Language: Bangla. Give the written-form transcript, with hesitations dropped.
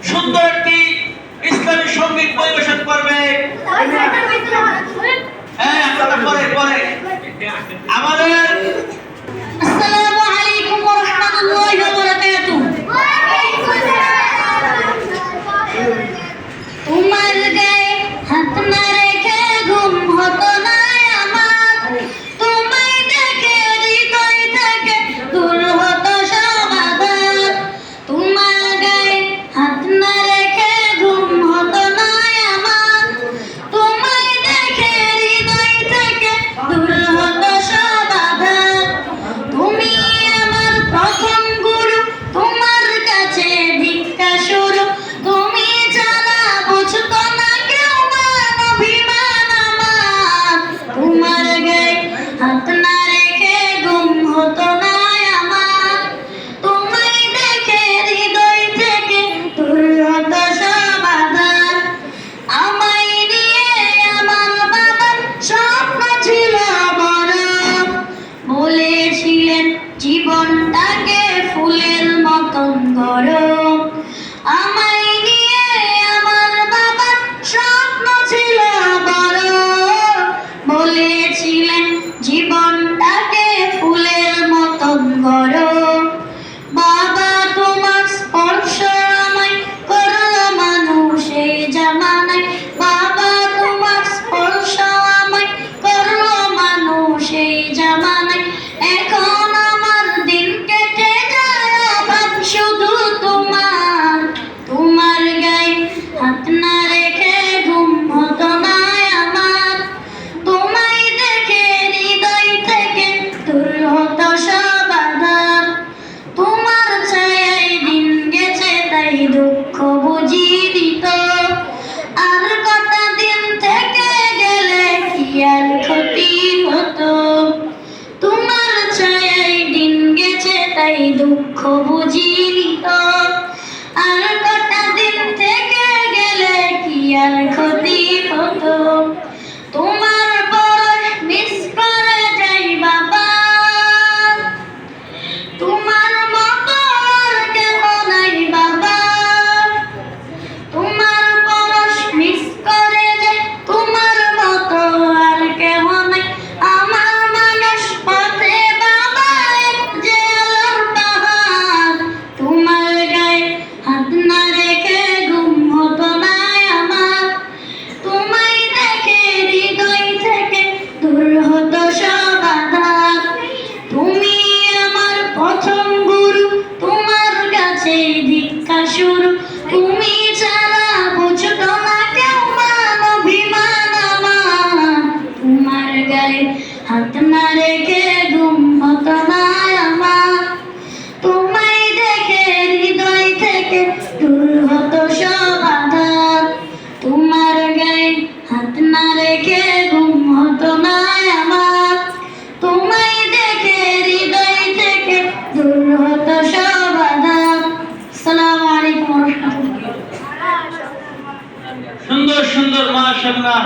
সুন্দর একটি ইসলামী সঙ্গীত পরিবেশন করবে। হ্যাঁ, আপনারা পরে পরে আমাদের আসসালামু আলাইকুম ওয়া রাহমাতুল্লাহি ওয়া বারাকাতুহু। তোমার গায়ে হাত না রেখে ঘুম হতো না আমার, তোমায় দেখে হৃদয় থেকে দূর হতো সব আঘাত। তোমার গায়ে হাত না রেখে ঘুম হতো না আমার, তোমায় দেখে হৃদয় থেকে দূর হতো সব আঘাত। তুমি আমার প্রথম গুরু, তোমার কাছে ভিক্ষা শুরু, তুমি ছাড়া বুঝতো না কেউ মান অভিমান আমার। তোমার গায়ে হাত না রেখে ঘুম হতো না আমার, তোমায় দেখে হৃদয় থেকে দূর হতো সব আঘাত। আমায় নিয়ে আমার বাবার স্বপ্ন ছিল বড়, বলেছিলেন জীবনটাকে ফুলের মতন গড়ো। আমায় নিয়ে আমার বাবার স্বপ্ন ছিল বড়, বলেছিলেন জীবনটাকে ফুলের মতন গড়ো। বাবা তোমার স্পর্শ আমায় করলো মানুষ এই জামানায়, বাবা তোমার স্পর্শ আমায় করলো মানুষ এই জামানায়। এখন আমার দিন কেটে যায় অভাব শুধু তোমার, তোমার গায়ে হাত না রেখে ঘুম হতো না আমার, তোমায় দেখে হৃদয় থেকে দূর হতো সব আঘাত। তোমার ছায়ায় দিন গেছে তাই দুঃখ বুঝিয়ে দিত, আর কটা দিন থেকে গেলে কি আর ক্ষতি হতো। তোমার ছায়ায় দিন গেছে তাই দুঃখ বুঝিয়ে দিত, আর কটা দিন থেকে গেলে কি আর ক্ষতি হতো। তোমার বয়স মিস করে যাই বাবা, তোমার মতো আর কেউ নাই বাবা। তোমার পরশ মিস করে যাই, তোমার মতো আর কেউ নাই। আমার মানুষ পথে বাবা এক যে আলোর পাহাড়, তোমার গায়ে হাত না রেখে ঘুম হতো না আমার, তোমায় দেখে হৃদয় থেকে দূর হতো সব আঘাত। তুমি আমার প্রথম গুরু, তোমার কাছে ভিক্ষা শুরু, তুমি ছাড়া বুঝতো না কেউ মান অভিমান আমার। তোমার গায়ে হাত না রেখে ঘুম হতো না আমার, তোমায় দেখে হৃদয় থেকে দূর হতো সব আঘাত। তোমার গায়ে হাত না রেখে ঘুম হতো না আমার, তোমায় দেখে হৃদয় থেকে দূর হতো সব আঘাত। আসসালামু আলাইকুম ওয়া রাহমাতুল্লাহ। সুন্দর সুন্দর মাশাআল্লাহ।